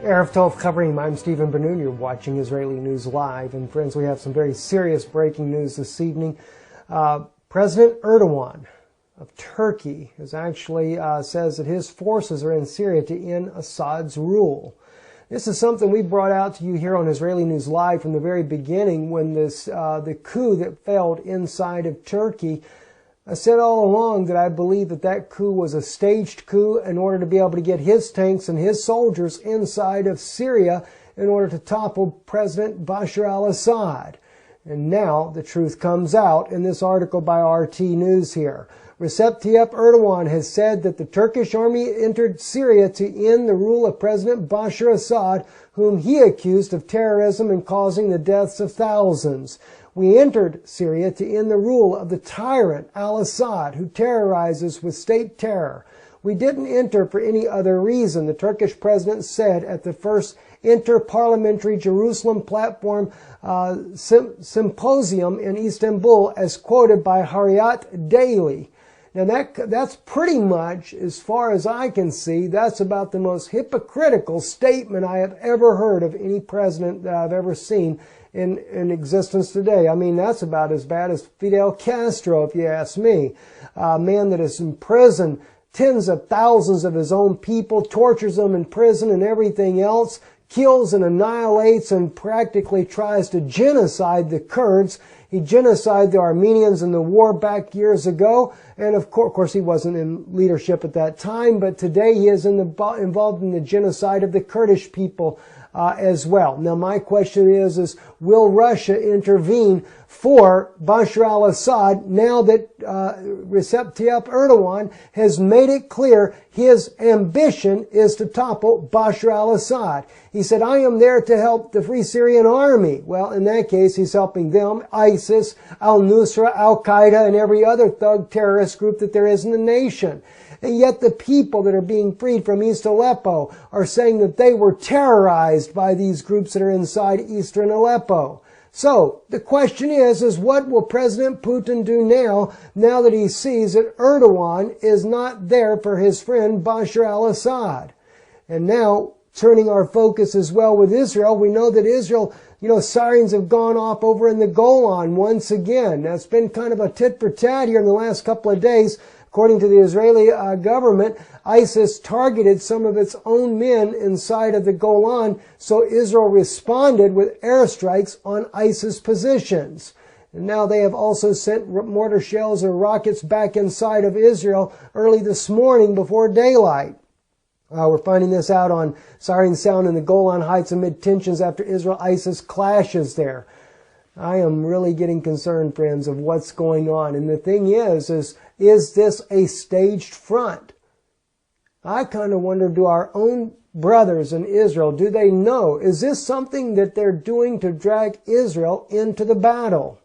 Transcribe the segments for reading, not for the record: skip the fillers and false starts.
Erev Tov covering. I'm Stephen Ben-Nun. You're watching Israeli News Live. And friends, we have some very serious breaking news this evening. President Erdogan of Turkey has actually says that his forces are in Syria to end Assad's rule. This is something we brought out to you here on Israeli News Live from the very beginning when the coup that failed inside of Turkey. I said all along that I believe that coup was a staged coup in order to be able to get his tanks and his soldiers inside of Syria in order to topple President Bashar al-Assad. And now the truth comes out in this article by RT News here. Recep Tayyip Erdogan has said that the Turkish army entered Syria to end the rule of President Bashar Assad, whom he accused of terrorism and causing the deaths of thousands. We entered Syria to end the rule of the tyrant al-Assad, who terrorizes with state terror. We didn't enter for any other reason, the Turkish president said at the first Inter-Parliamentary Jerusalem Platform Symposium in Istanbul, as quoted by Hariyat Daily. Now that's pretty much, as far as I can see, that's about the most hypocritical statement I have ever heard of any president that I've ever seen in existence today. I mean, that's about as bad as Fidel Castro, if you ask me. A man that is in prison, tens of thousands of his own people, tortures them in prison and everything else, kills and annihilates and practically tries to genocide the Kurds. He genocided the Armenians in the war back years ago. And of course, he wasn't in leadership at that time, but today he is involved in the genocide of the Kurdish people as well. Now, my question is will Russia intervene for Bashar al-Assad now that Recep Tayyip Erdogan has made it clear his ambition is to topple Bashar al-Assad? He said, I am there to help the Free Syrian Army. Well, in that case, he's helping them, ISIS, al-Nusra, al-Qaeda, and every other thug terrorist group that there is in the nation. And yet the people that are being freed from East Aleppo are saying that they were terrorized by these groups that are inside eastern Aleppo. So the question is what will President Putin do now that he sees that Erdogan is not there for his friend Bashar al-Assad? And now, turning our focus as well with Israel, we know that Israel, sirens have gone off over in the Golan once again. Now, it's been kind of a tit for tat here in the last couple of days. According to the Israeli government, ISIS targeted some of its own men inside of the Golan, so Israel responded with airstrikes on ISIS positions. And now they have also sent mortar shells or rockets back inside of Israel early this morning before daylight. We're finding this out on siren sound in the Golan Heights amid tensions after Israel-ISIS clashes there. I am really getting concerned, friends, of what's going on. And the thing is this a staged front? I kind of wonder, do our own brothers in Israel, do they know? Is this something that they're doing to drag Israel into the battle?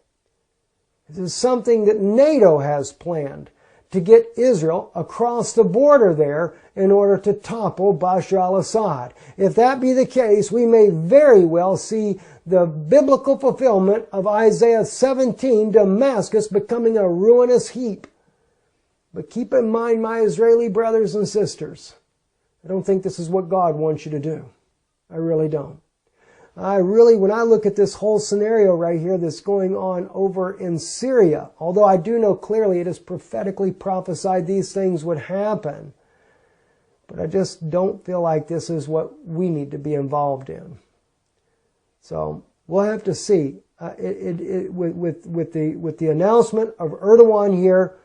Is this something that NATO has planned to get Israel across the border there in order to topple Bashar al-Assad? If that be the case, we may very well see the biblical fulfillment of Isaiah 17, Damascus becoming a ruinous heap. But keep in mind, my Israeli brothers and sisters, I don't think this is what God wants you to do. I really don't. When I look at this whole scenario right here that's going on over in Syria, although I do know clearly it is prophetically prophesied these things would happen, but I just don't feel like this is what we need to be involved in. So we'll have to see. With the announcement of Erdogan here,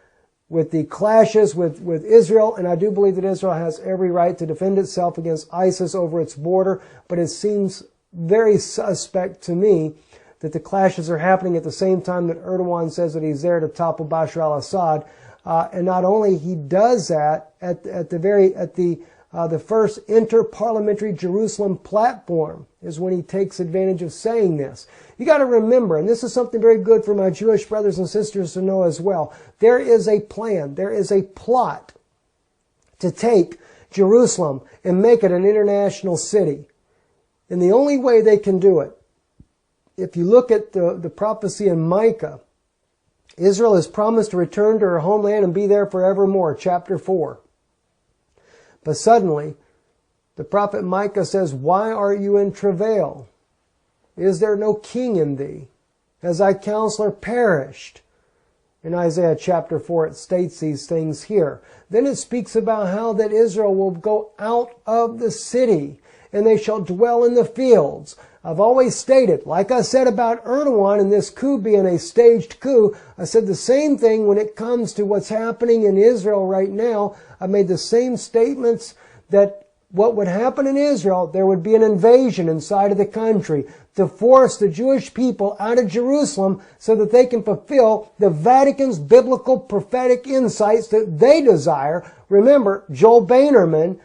with the clashes with Israel, and I do believe that Israel has every right to defend itself against ISIS over its border, but it seems very suspect to me that the clashes are happening at the same time that Erdogan says that he's there to topple Bashar al-Assad. And not only he does that at the first Inter-Parliamentary Jerusalem Platform is when he takes advantage of saying this. You got to remember, and this is something very good for my Jewish brothers and sisters to know as well, there is a plan, there is a plot to take Jerusalem and make it an international city. And the only way they can do it, if you look at the prophecy in Micah, Israel is promised to return to her homeland and be there forevermore, chapter 4. But suddenly, The prophet Micah says, "Why are you in travail? Is there no king in thee? Has thy counselor perished?" In Isaiah chapter 4, it states these things here. Then it speaks about how that Israel will go out of the city and they shall dwell in the fields. I've always stated, like I said about Erdogan and this coup being a staged coup, I said the same thing when it comes to what's happening in Israel right now. I made the same statements that what would happen in Israel, there would be an invasion inside of the country to force the Jewish people out of Jerusalem so that they can fulfill the Vatican's biblical prophetic insights that they desire. Remember, Joel Boehnerman,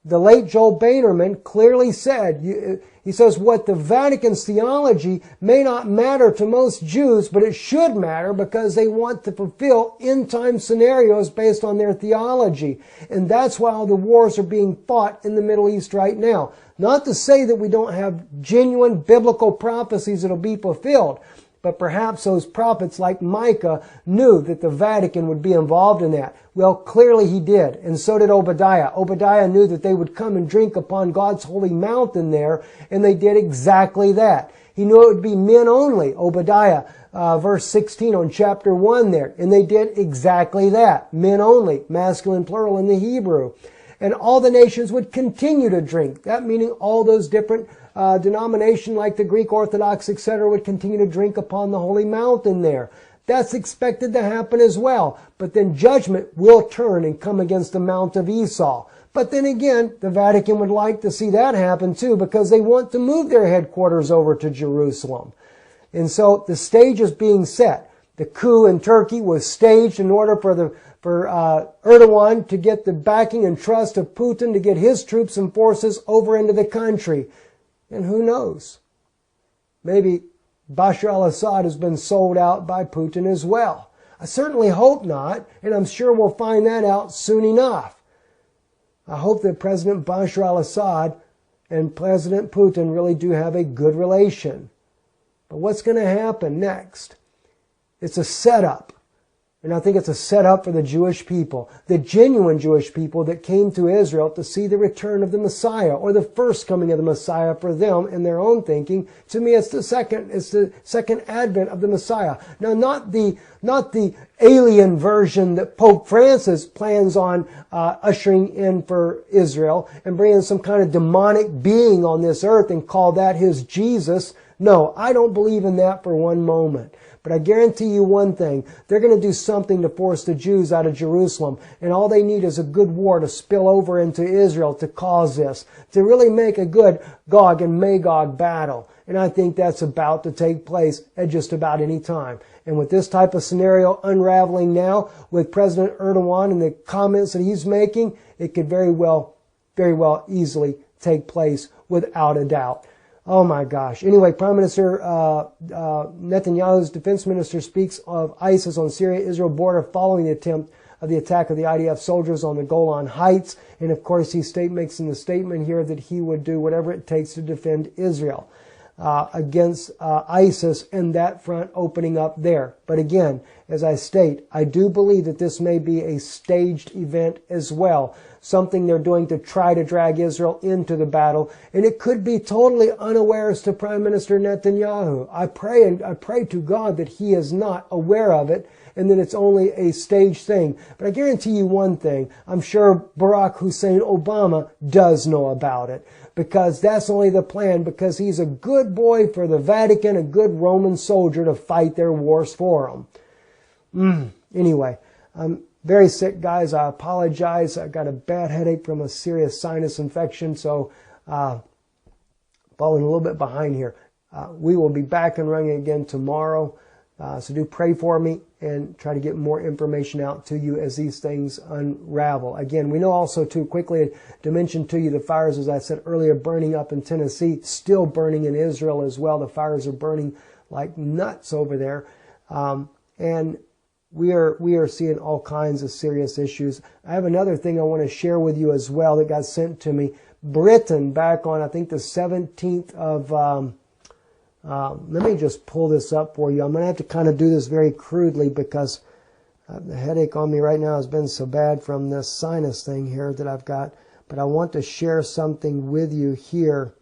the late Joel Boehnerman, clearly said, he says, what the Vatican's theology may not matter to most Jews, but it should matter because they want to fulfill end-time scenarios based on their theology. And that's why all the wars are being fought in the Middle East right now. Not to say that we don't have genuine biblical prophecies that will be fulfilled, but perhaps those prophets like Micah knew that the Vatican would be involved in that. Well, clearly he did, and so did Obadiah. Obadiah knew that they would come and drink upon God's holy mountain there, and they did exactly that. He knew it would be men only, Obadiah, verse 16 on chapter 1 there, and they did exactly that. Men only, masculine plural in the Hebrew. And all the nations would continue to drink. That meaning all those different denominations like the Greek Orthodox, etc., would continue to drink upon the holy mountain there. That's expected to happen as well. But then judgment will turn and come against the Mount of Esau. But then again, the Vatican would like to see that happen too because they want to move their headquarters over to Jerusalem. And so the stage is being set. The coup in Turkey was staged in order for Erdogan to get the backing and trust of Putin to get his troops and forces over into the country. And who knows? Maybe Bashar al-Assad has been sold out by Putin as well. I certainly hope not, and I'm sure we'll find that out soon enough. I hope that President Bashar al-Assad and President Putin really do have a good relation. But what's going to happen next? It's a setup. And I think it's a setup for the Jewish people, the genuine Jewish people that came to Israel to see the return of the Messiah or the first coming of the Messiah for them in their own thinking. To me, it's the second advent of the Messiah. Now, not the alien version that Pope Francis plans on ushering in for Israel and bringing some kind of demonic being on this earth and call that his Jesus. No, I don't believe in that for one moment. But I guarantee you one thing, they're going to do something to force the Jews out of Jerusalem. And all they need is a good war to spill over into Israel to cause this, to really make a good Gog and Magog battle. And I think that's about to take place at just about any time. And with this type of scenario unraveling now, with President Erdogan and the comments that he's making, it could very well easily take place without a doubt. Oh my gosh. Anyway, Prime Minister Netanyahu's defense minister speaks of ISIS on Syria-Israel border following the attempt of the attack of the IDF soldiers on the Golan Heights. And of course, he makes in the statement here that he would do whatever it takes to defend Israel against ISIS and that front opening up there. But again, as I state, I do believe that this may be a staged event as well. Something they're doing to try to drag Israel into the battle. And it could be totally unawares to Prime Minister Netanyahu. I pray to God that he is not aware of it and that it's only a staged thing. But I guarantee you one thing. I'm sure Barack Hussein Obama does know about it. Because that's only the plan. Because he's a good boy for the Vatican, a good Roman soldier to fight their wars for them. Anyway, I'm very sick, guys. I apologize. I got a bad headache from a serious sinus infection, so falling a little bit behind here. We will be back and running again tomorrow, so do pray for me and try to get more information out to you as these things unravel. Again, we know also, too, quickly to mention to you the fires, as I said earlier, burning up in Tennessee, still burning in Israel as well. The fires are burning like nuts over there. And we are seeing all kinds of serious issues. I have another thing I want to share with you as well that got sent to me. Britain, back on, I think, the 17th of... let me just pull this up for you. I'm going to have to kind of do this very crudely because the headache on me right now has been so bad from this sinus thing here that I've got. but I want to share something with you here.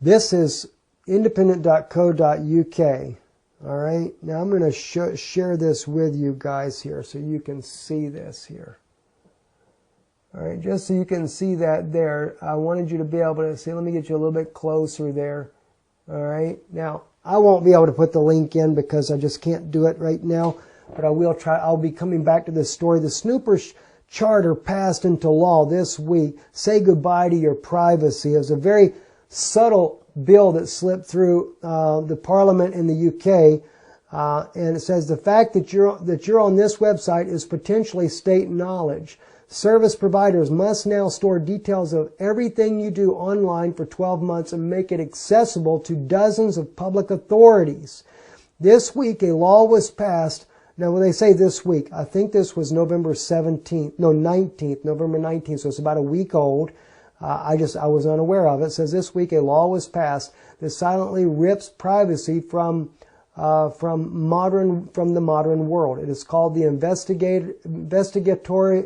This is independent.co.uk. All right, now I'm going to share this with you guys here so you can see this here. All right, just so you can see that there, I wanted you to be able to see. Let me get you a little bit closer there. All right, now I won't be able to put the link in because I just can't do it right now, but I will try. I'll be coming back to this story. The Snoopers Charter passed into law this week. Say goodbye to your privacy. It was a very subtle bill that slipped through the Parliament in the UK, and it says the fact that you're on this website is potentially state knowledge. Service providers must now store details of everything you do online for 12 months and make it accessible to dozens of public authorities. This week, a law was passed. Now, when they say this week, I think this was November 19th, November 19th, so it's about a week old. I was unaware of it. It says this week a law was passed that silently rips privacy from the modern world. It is called the Investigatory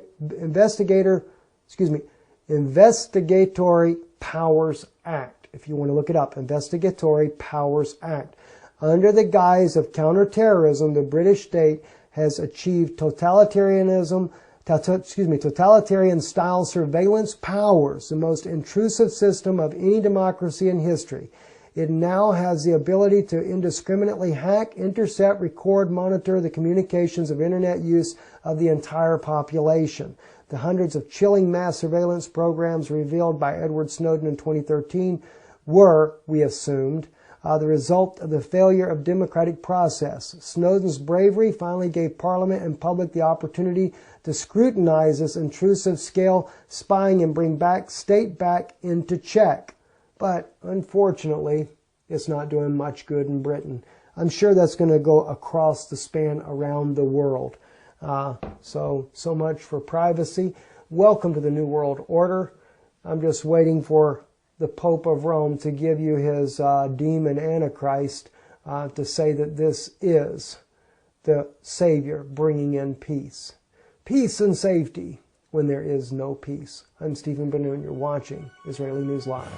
Powers Act. If you want to look it up, Investigatory Powers Act. Under the guise of counterterrorism, the British state has achieved totalitarian style surveillance powers, the most intrusive system of any democracy in history. It now has the ability to indiscriminately hack, intercept, record, monitor the communications of internet use of the entire population. The hundreds of chilling mass surveillance programs revealed by Edward Snowden in 2013 were, we assumed, the result of the failure of democratic process. Snowden's bravery finally gave Parliament and public the opportunity to scrutinize this intrusive scale spying and bring state back into check. But unfortunately, it's not doing much good in Britain. I'm sure that's going to go across the span around the world. So much for privacy. Welcome to the New World Order. I'm just waiting for the Pope of Rome to give you his demon Antichrist to say that this is the Savior bringing in peace. Peace and safety when there is no peace. I'm Stephen Benoon. You're watching Israeli News Live.